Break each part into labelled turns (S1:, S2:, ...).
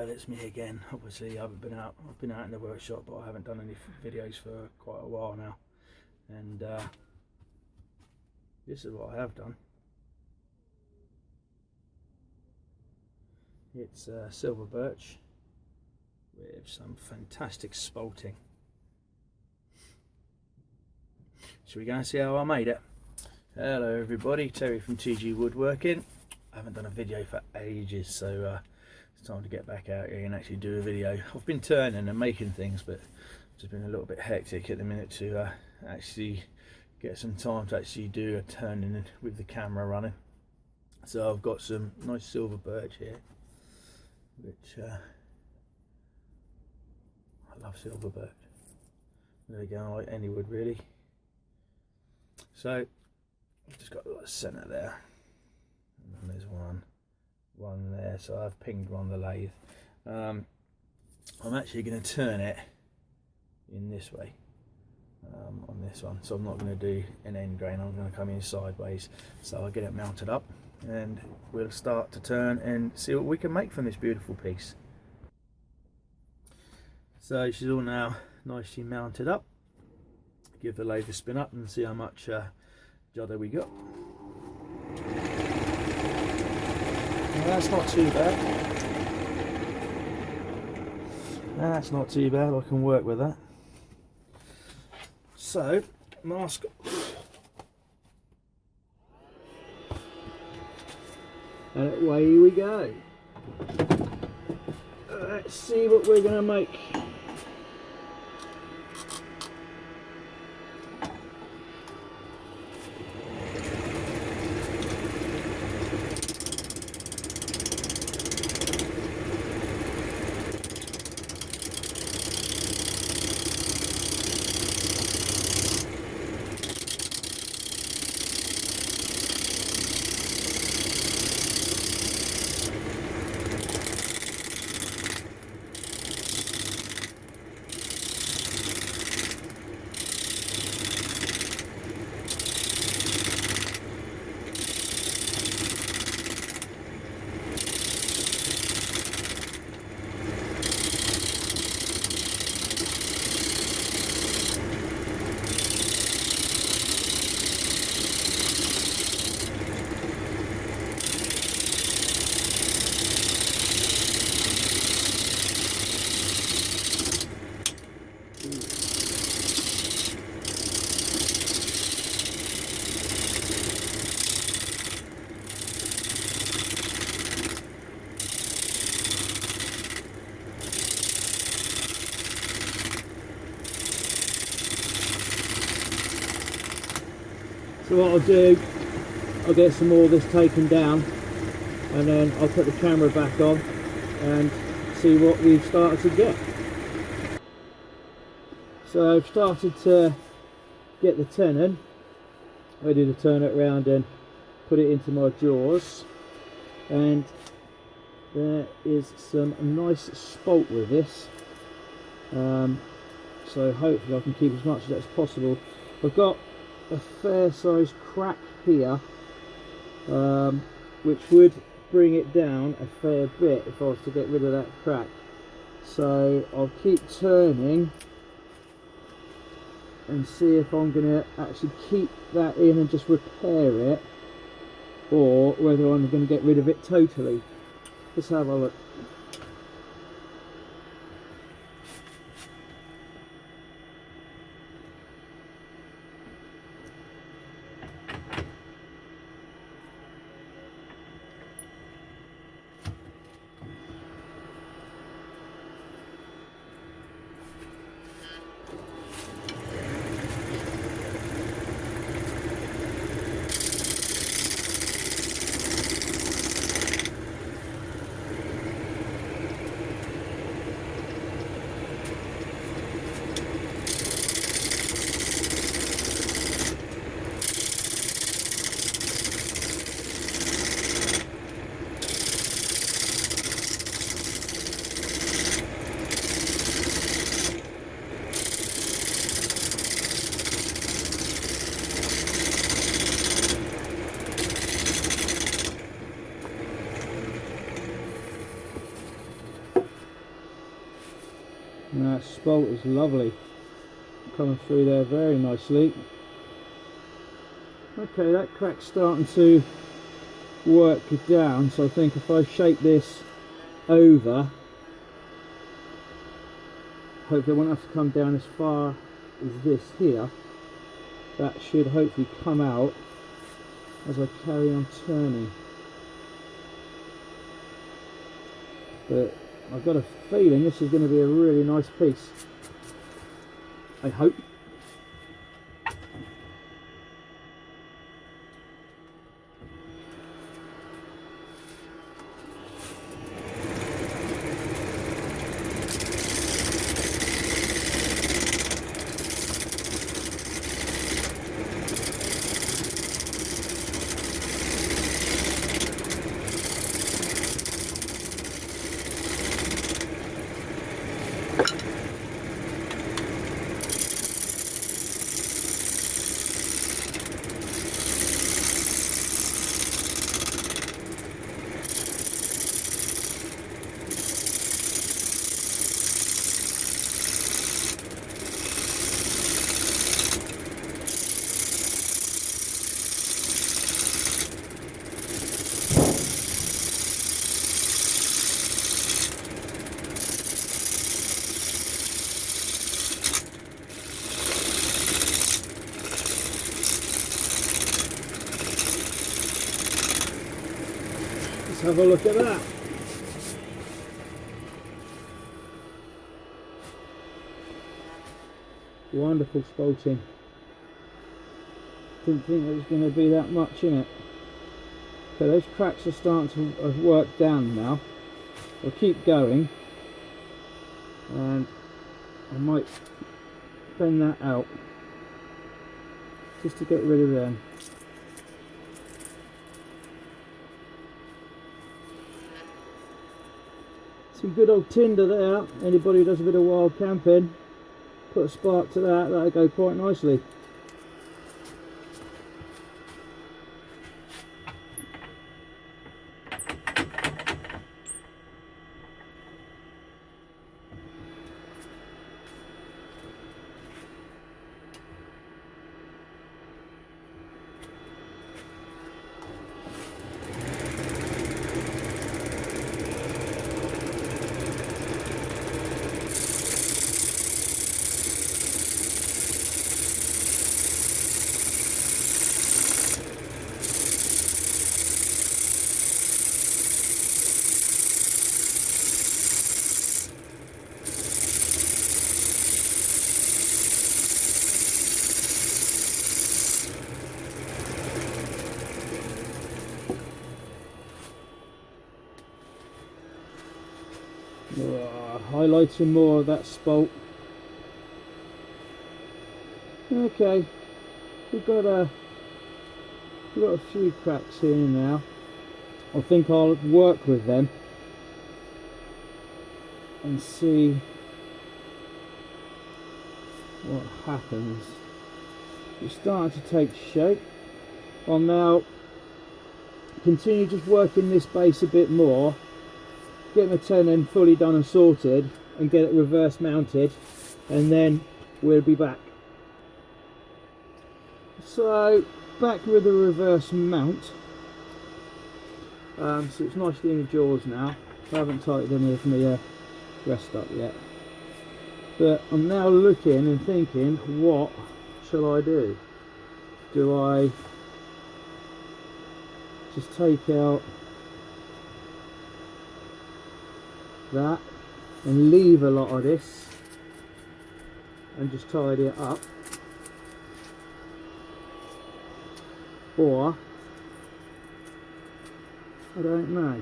S1: well, it's me again. Obviously, I've been out in the workshop, but I haven't done any videos for quite a while now. And this is what I have done. It's Silver Birch with some fantastic spalting. Shall we go and see how I made it? Hello everybody, Terry from tg-woodworking. I haven't done a video for ages, so it's time to get back out here and actually do a video. I've been turning and making things, but it's just been a little bit hectic at the minute to actually get some time to actually do a turning with the camera running. So I've got some nice silver birch here, which I love silver birch. There we go, I like any wood really. So I've just got the centre there, and there's one there, so I've pinged one on the lathe. I'm actually going to turn it in this way on this one, so I'm not going to do an end grain, I'm going to come in sideways. So I'll get it mounted up and we'll start to turn and see what we can make from this beautiful piece. So she's all now nicely mounted up. Give the lathe a spin up and see how much jodder we got. Well, that's not too bad. That's not too bad, I can work with that. So, mask. And away we go. Let's see what we're going to make. So what I'll do, I'll get some more of this taken down and then I'll put the camera back on and see what we've started to get. So I've started to get the tenon, ready to turn it around and put it into my jaws, and there is some nice spalt with this, so hopefully I can keep as much of that as possible. I've got a fair sized crack here, which would bring it down a fair bit if I was to get rid of that crack. So I'll keep turning and see if I'm going to actually keep that in and just repair it, or whether I'm going to get rid of it totally. Let's have a look.
S2: And that spalt is lovely, coming through there very nicely. Okay, that crack's starting to work down, so I think if I shape this over, hopefully I won't have to come down as far as this here. That should hopefully come out as I carry on turning. But I've got a feeling this is going to be a really nice piece. I hope. Let's have a look at that. Wonderful spalting. Didn't think there was going to be that much in it. Okay, those cracks are starting to work down now. I'll keep going, and I might bend that out just to get rid of them. Some good old tinder there. Anybody who does a bit of wild camping, put a spark to that, that'll go quite nicely. Highlighting more of that spalt. Okay, we've got a few cracks here now. I think I'll work with them and see what happens. It's starting to take shape. I'll now continue just working this base a bit more, get my tenon fully done and sorted, and get it reverse mounted, and then we'll be back. So back with the reverse mount. So it's nicely in the jaws now. I haven't tightened any of my rest up yet, but I'm now looking and thinking, what shall I do? Do I just take out that and leave a lot of this and just tidy it up, or I don't know,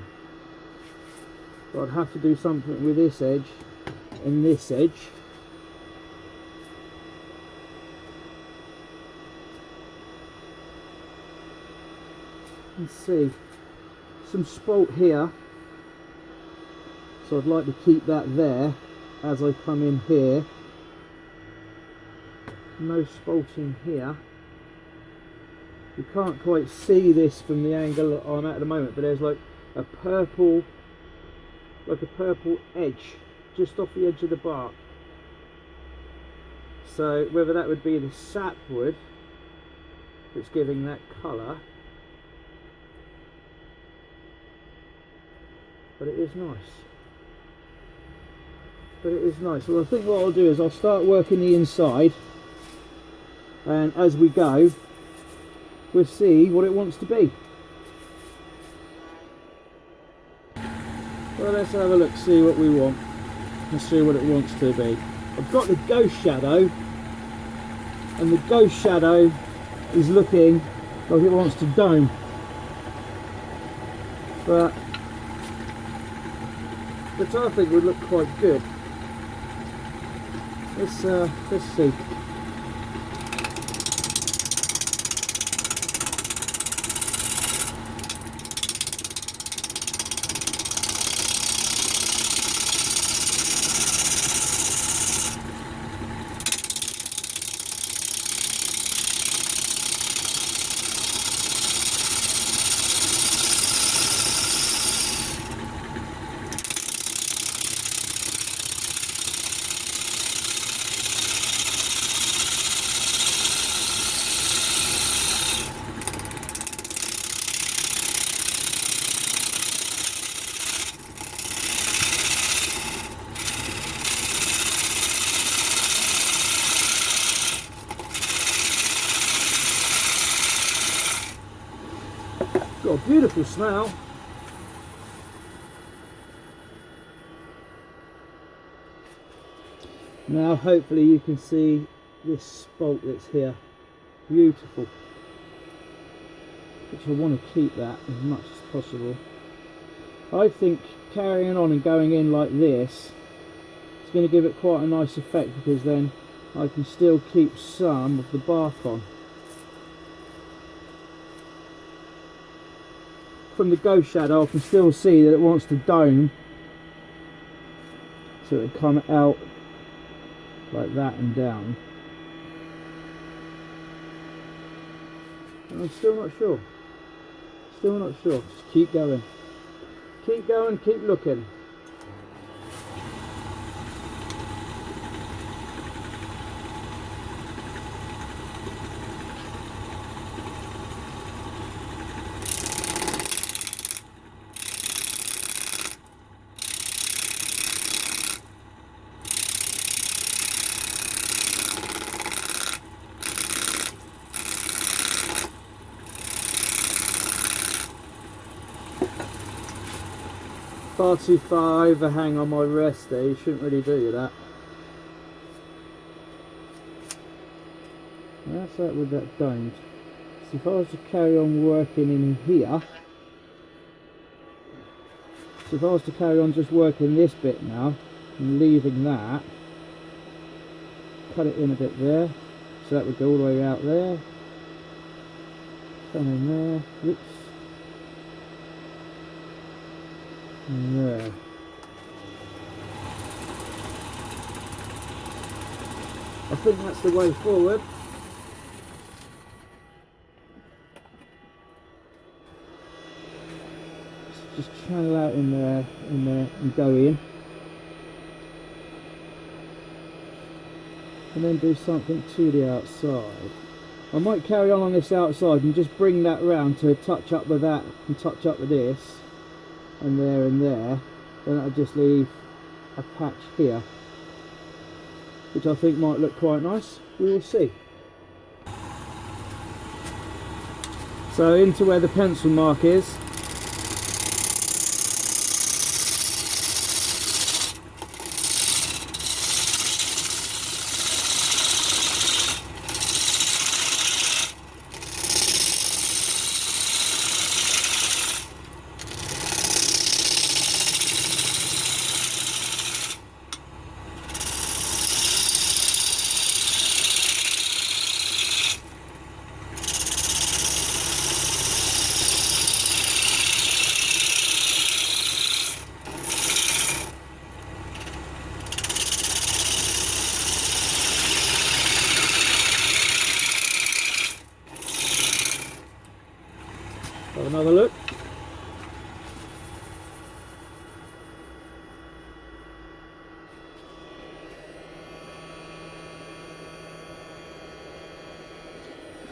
S2: but I'd have to do something with this edge and this edge. Let's see, some spalt here, so I'd like to keep that there as I come in here. No spalting here. You can't quite see this from the angle that I'm at the moment, but there's like a purple edge just off the edge of the bark. So whether that would be the sapwood that's giving that colour, but it is nice. But it is nice. Well, I think what I'll do is I'll start working the inside, and as we go we'll see what it wants to be. Well, let's have a look, see what we want. Let's see what it wants to be. I've got the ghost shadow, and the ghost shadow is looking like it wants to dome, but which I think would look quite good. Let's see. Got a beautiful smell. Now hopefully you can see this spalt that's here. Beautiful. Which I want to keep that as much as possible. I think carrying on and going in like this is going to give it quite a nice effect, because then I can still keep some of the bark on. From the ghost shadow I can still see that it wants to dome, so it come out like that and down. And I'm still not sure. Still not sure. Just keep going. Keep going, keep looking. Far too far overhang on my rest there, you shouldn't really do that. And that's that with that domed. So if I was to carry on working in here, so if I was to carry on just working this bit now and leaving that, cut it in a bit there, so that would go all the way out there, come in there, whoops. There. I think that's the way forward. Just channel out in there, and go in. And then do something to the outside. I might carry on this outside and just bring that round to touch up with that and touch up with this. And there, then I'll just leave a patch here, which I think might look quite nice. We will see. So into where the pencil mark is,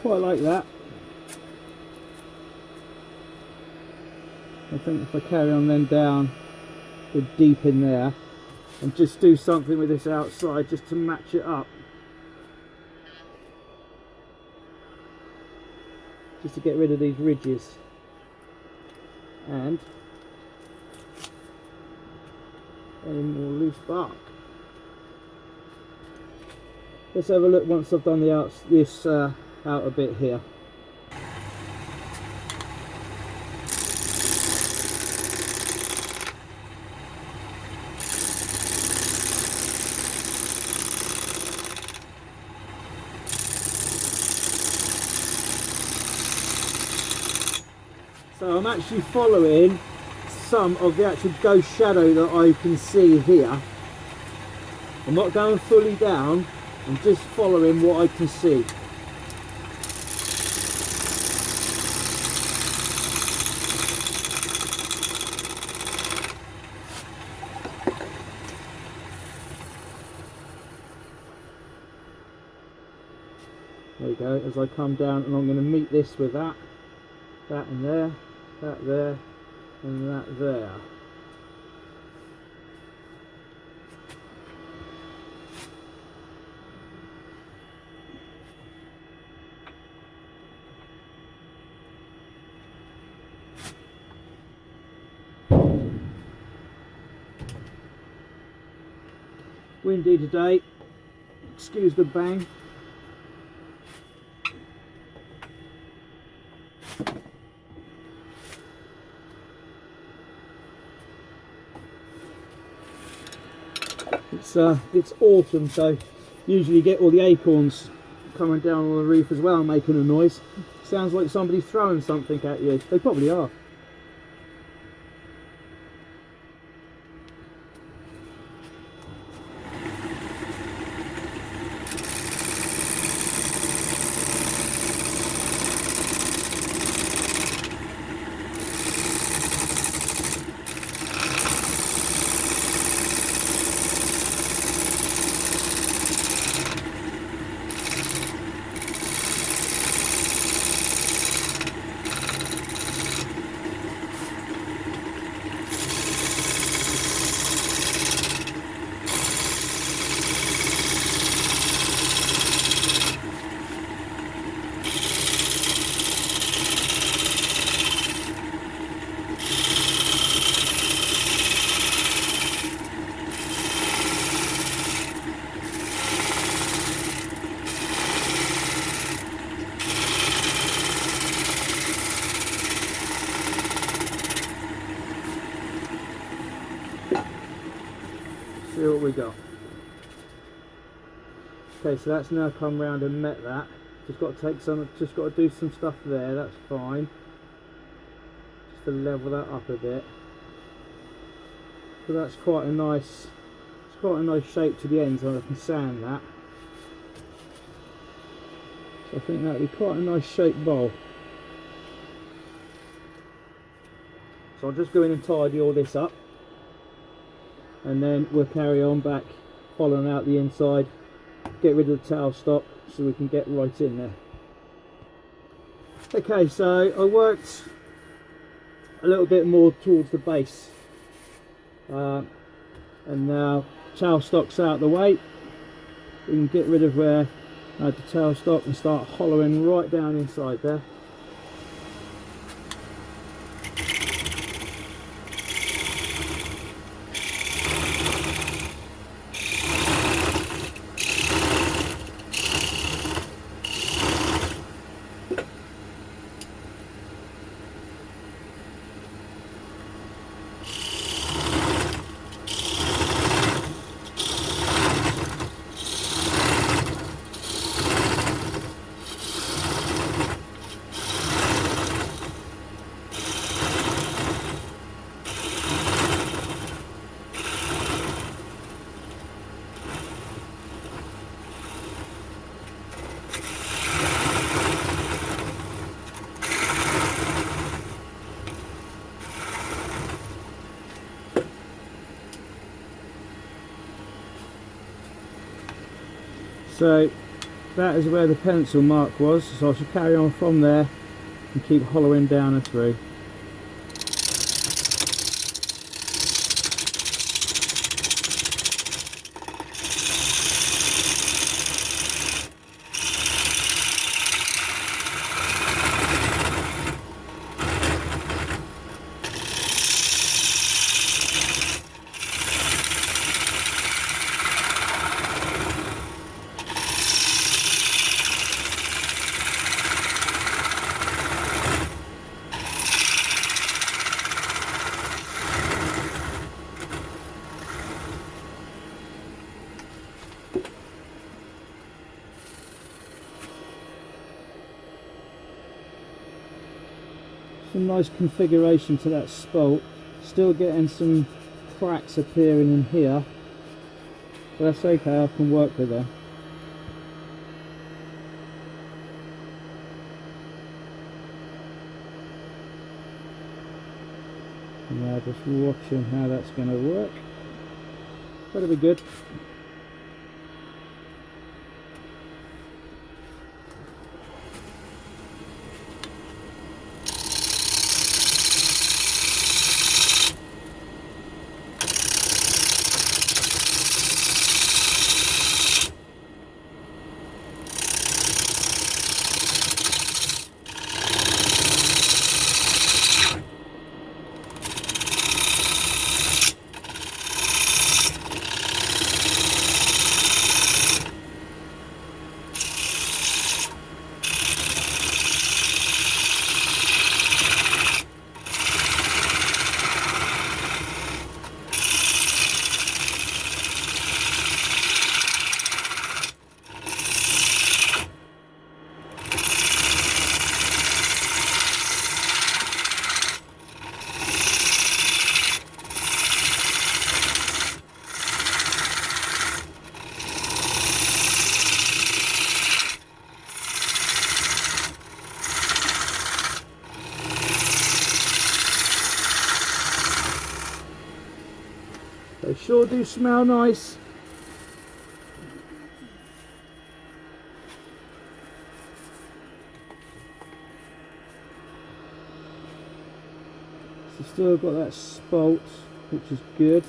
S2: Quite like that. I think if I carry on then down, go deep in there, and just do something with this outside just to match it up. Just to get rid of these ridges. And any more loose bark. Let's have a look once I've done this outer bit here. So I'm actually following some of the actual ghost shadow that I can see here. I'm not going fully down, I'm just following what I can see. There you go, as I come down, and I'm going to meet this with that and there, that there, and that there. Windy today, excuse the bang. It's autumn, so usually you get all the acorns coming down on the roof as well, making a noise. Sounds like somebody's throwing something at you. They probably are. See what we got. Okay, so that's now come round and met that. Just got to do some stuff there, that's fine. Just to level that up a bit. So that's quite a nice, it's quite a nice shape to the end, so I can sand that. So I think that would be quite a nice shaped bowl. So I'll just go in and tidy all this up, and then we'll carry on back, following out the inside, get rid of the towel stock so we can get right in there. Okay, so I worked a little bit more towards the base, and now towel stock's out the way. We can get rid of where I had the towel stock and start hollowing right down inside there. So that is where the pencil mark was, so I should carry on from there and keep hollowing down and through. Some nice configuration to that spalt. Still getting some cracks appearing in here, but that's okay, I can work with them. Now just watching how that's going to work. That'll be good. They sure do smell nice. So still got that spalt, which is good.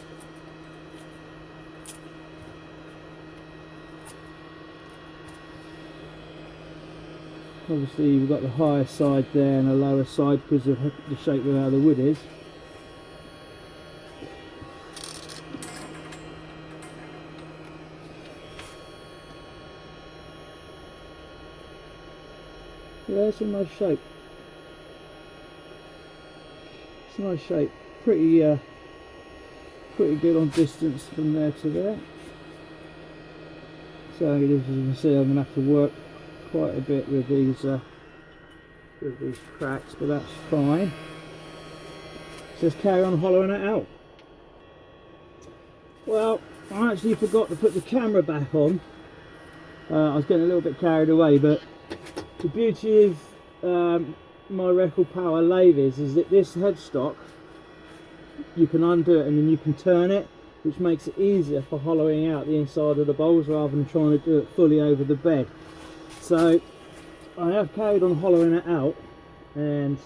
S2: Obviously you've got the higher side there and the lower side because of the shape of how the wood is. Yeah, it's a nice shape. It's a nice shape. Pretty good on distance from there to there. So as you can see, I'm gonna have to work quite a bit with these cracks, but that's fine. Just carry on hollowing it out. Well, I actually forgot to put the camera back on. I was getting a little bit carried away, but the beauty of my record power lathe is that this headstock, you can undo it and then you can turn it, which makes it easier for hollowing out the inside of the bowls rather than trying to do it fully over the bed. So I have carried on hollowing it out, and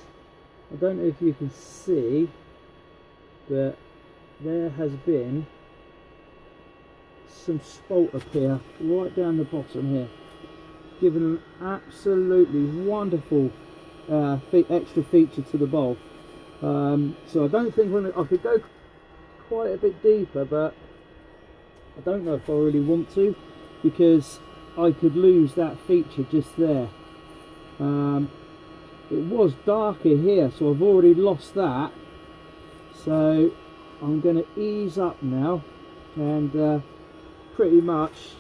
S2: I don't know if you can see, but there has been some spalt appear right down the bottom here, giving an absolutely wonderful extra feature to the bowl. So I don't think I could go quite a bit deeper, but I don't know if I really want to, because I could lose that feature just there. It was darker here, so I've already lost that. So I'm going to ease up now and pretty much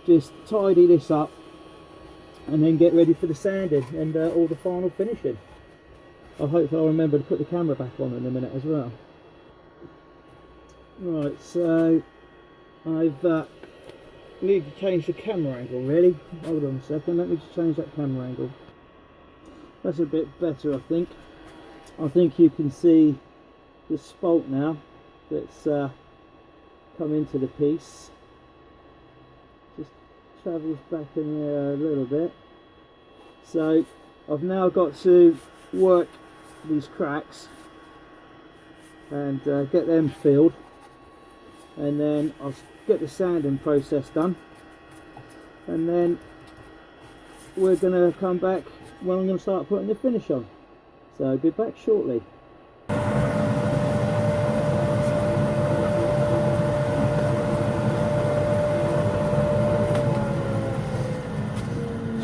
S2: just tidy this up and then get ready for the sanding and all the final finishing. I hope I'll remember to put the camera back on in a minute as well. Right, so I've need to change the camera angle really. Hold on a second, let me just change that camera angle. That's a bit better, I think. I think you can see the spalt now that's come into the piece. Just travels back in there a little bit. So I've now got to work these cracks and get them filled, and then I'll get the sanding process done, and then we're going to come back when I'm going to start putting the finish on. So I'll be back shortly.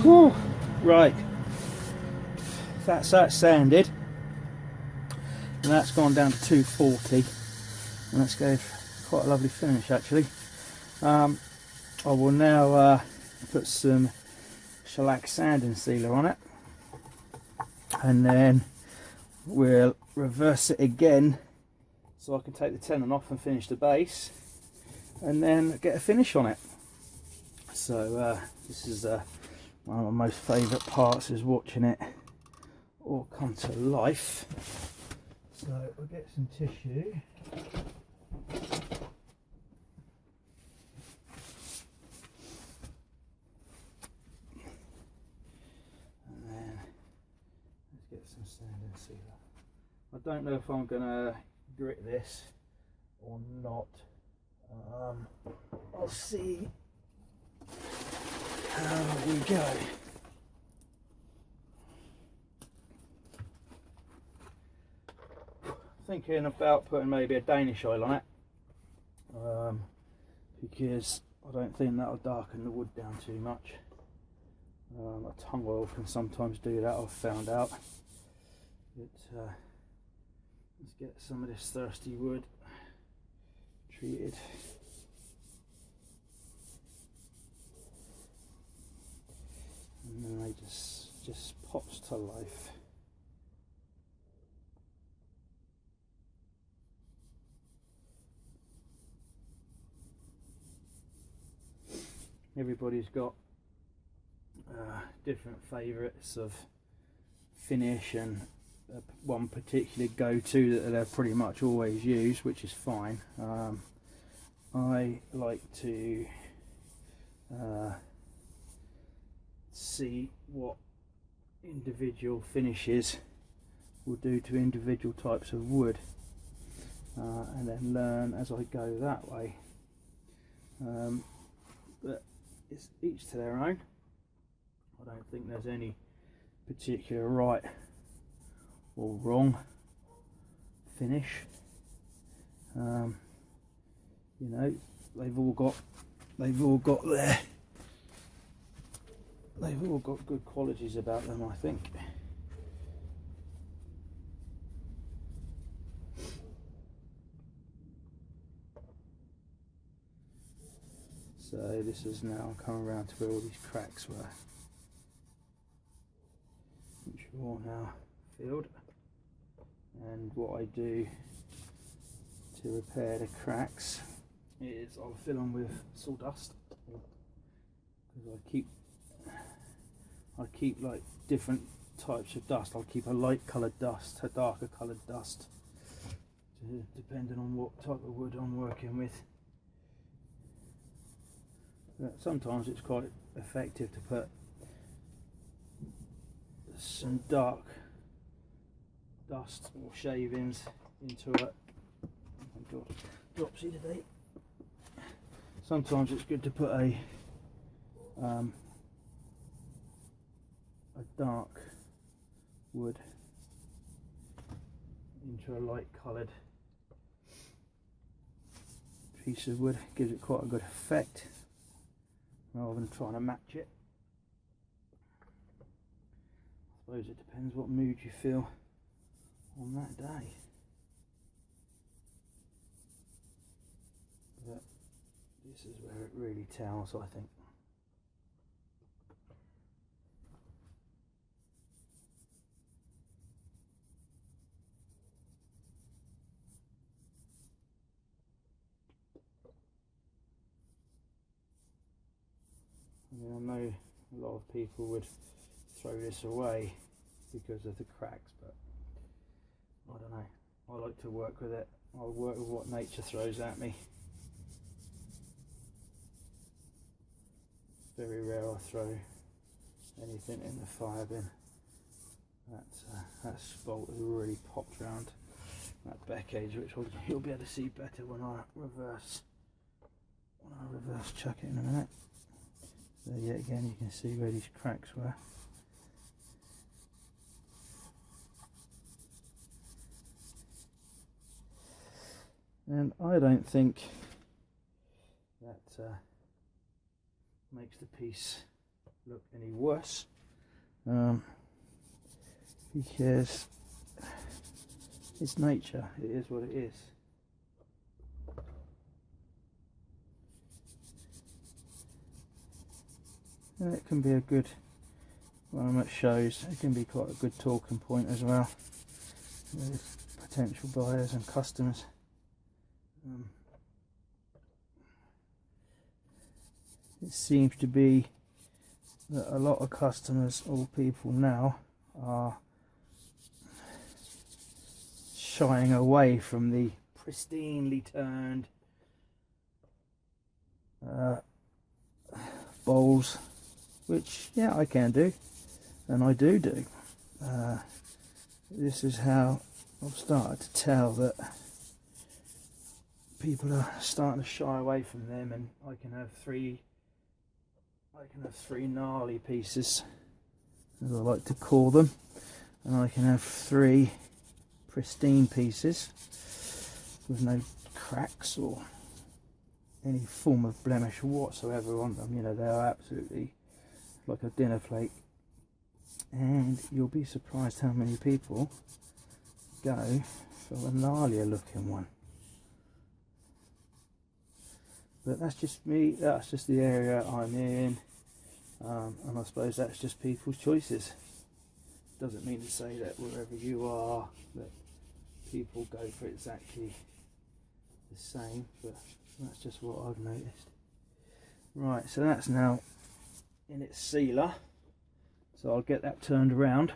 S2: Whew. Right, that's that sanded, and that's gone down to 240, and that's gave quite a lovely finish actually. I will now put some shellac sanding sealer on it, and then we'll reverse it again so I can take the tenon off and finish the base, and then get a finish on it. So this is one of my most favourite parts, is watching it all come to life. So we'll get some tissue. And then let's get some sanding sealer. I don't know if I'm going to grit this or not. I'll see how we go. Thinking about putting maybe a Danish oil on it, because I don't think that'll darken the wood down too much. A tung oil can sometimes do that, I've found out. But let's get some of this thirsty wood treated. And then it just pops to life. Everybody's got different favourites of finish, and one particular go-to that they'll pretty much always use, which is fine. I like to see what individual finishes will do to individual types of wood, and then learn as I go that way. But it's each to their own. I don't think there's any particular right or wrong finish. You know, they've all got good qualities about them, I think. So this is now coming around to where all these cracks were, which are all now filled. And what I do to repair the cracks is I'll fill them with sawdust, because I keep like different types of dust. I'll keep a light coloured dust, a darker coloured dust, depending on what type of wood I'm working with. But sometimes it's quite effective to put some dark dust or shavings into it. Oh my god, dropsy today. Sometimes it's good to put a dark wood into a light coloured piece of wood. Gives it quite a good effect, rather than trying to match it. I suppose it depends what mood you feel on that day. But this is where it really tells, I think. I mean, I know a lot of people would throw this away because of the cracks, but I don't know. I like to work with it. I'll work with what nature throws at me.
S1: very rare I throw anything in the fire bin. That spalt has really popped round that back edge, which you'll be able to see better when I reverse chuck it in a minute. So yet again you can see where these cracks were. And I don't think that makes the piece look any worse, because it's nature, it is what it is. And it can be a good, when I'm at shows, it can be quite a good talking point as well with potential buyers and customers. It seems to be that a lot of customers or people now are shying away from the pristinely turned bowls, which yeah, I can do, and I do. This is how I've started to tell that people are starting to shy away from them, and I can have three gnarly pieces, as I like to call them, and I can have 3 pristine pieces with no cracks or any form of blemish whatsoever on them. You know, they are absolutely like a dinner plate, and you'll be surprised how many people go for a gnarlier looking one. But that's just me, that's just the area I'm in, and I suppose that's just people's choices. Doesn't mean to say that wherever you are that people go for exactly the same, but that's just what I've noticed. Right, so that's now in its sealer, so I'll get that turned around,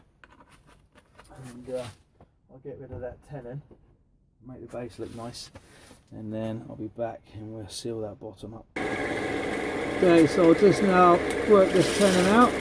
S1: and I'll get rid of that tenon, make the base look nice, and then I'll be back and we'll seal that bottom up. Okay, so I'll just now work this tenon out.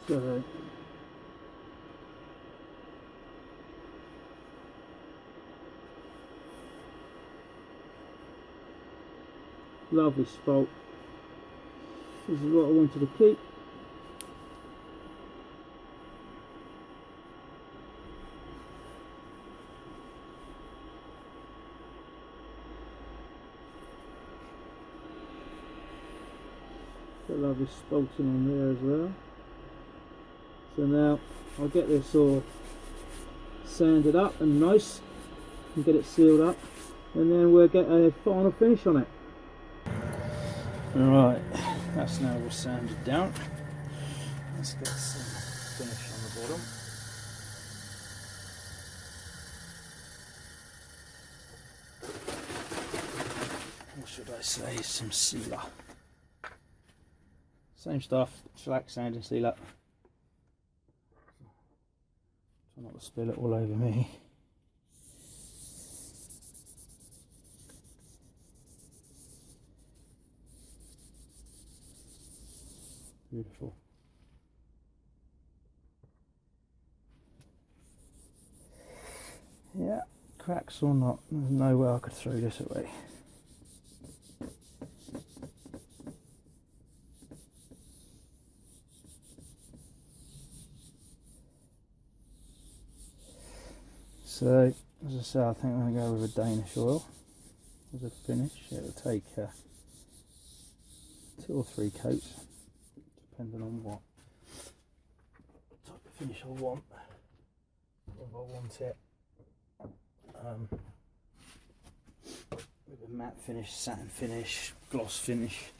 S1: So lovely spalt. This is what I wanted to keep. Got lovely spalting on there as well. So now I'll get this all sanded up and nice,
S2: and get it sealed up, and then we'll get a final finish on it. Alright, that's now all sanded down. Let's get some finish on the bottom. Or should I say some sealer. Same stuff, shellac sand and sealer. Try not to spill it all over me. Beautiful. Yeah, cracks or not, there's no way I could throw this away. So, as I say, I think I'm going to go with a Danish oil as a finish. It'll take 2 or 3 coats, depending on what type of finish I want. If I want it with a matte finish, satin finish, gloss finish.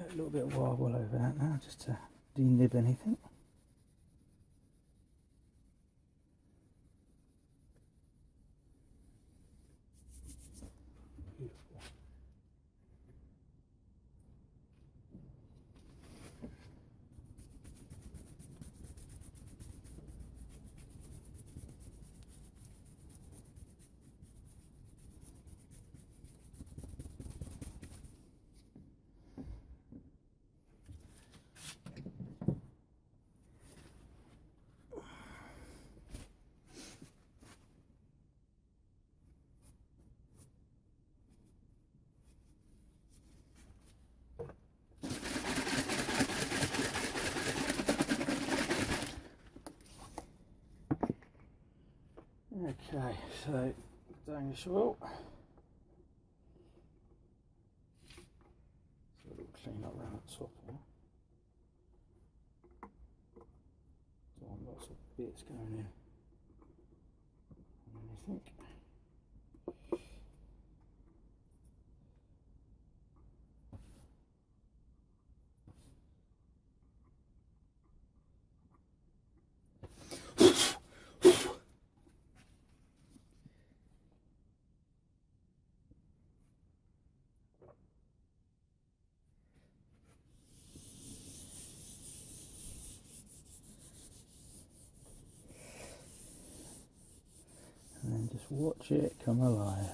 S2: A little bit of wobble over that now, just to denib anything. Beautiful. Okay, so Danish oil. So it'll clean up around the top here. Don't want lots of bits going in. Anything. And then just watch it come alive.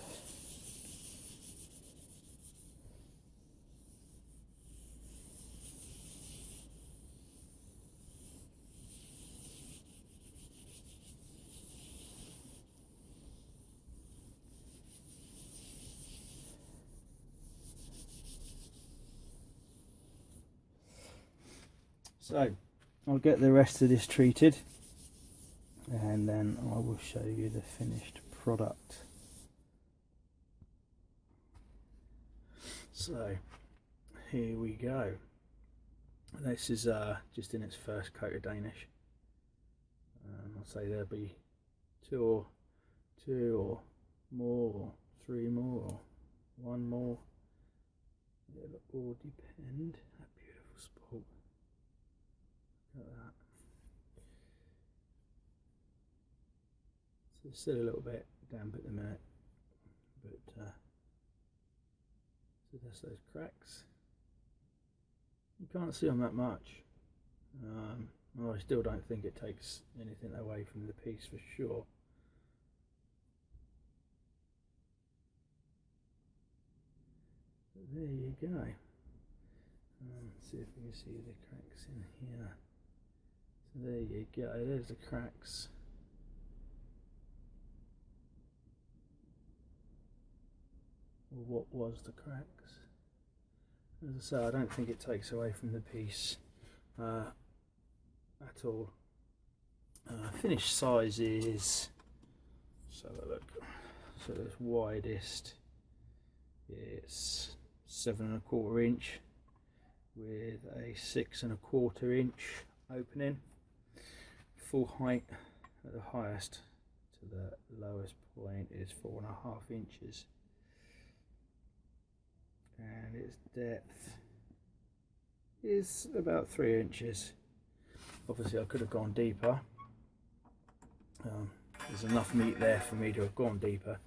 S2: So I'll get the rest of this treated and then I will show you the finished product. So here we go. This is just in its first coat of Danish. I'll say there'll be two or more, or 3 more, or 1 more. It'll all depend. That beautiful spalt. Look at that. So it's still a little bit damp at the minute, but so that's those cracks. You can't see them that much. I still don't think it takes anything away from the piece for sure. But there you go. Let's see if we can see the cracks in here. So there you go, there's the cracks. Or what was the cracks. As I say, I don't think it takes away from the piece at all. Finished size is
S1: Let's have a look. So this widest, it's 7¼ inch with a 6¼ inch opening. Full height at the highest to the lowest point is 4½ inches, and its depth is about 3 inches. Obviously I could have gone deeper. There's enough meat there for me to have gone deeper,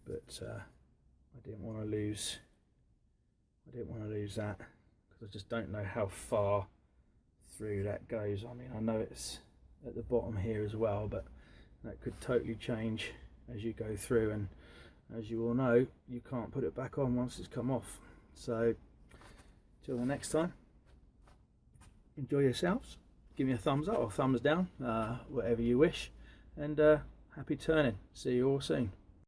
S1: but I didn't want to lose that, because I just don't know how far through that goes. I mean, I know it's at the bottom here as well, but that could totally change as you go through, and as you all know, you can't put it back on once it's come off. So till the next time, enjoy yourselves, give me a thumbs up or thumbs down, whatever you wish, and happy turning. See you all soon.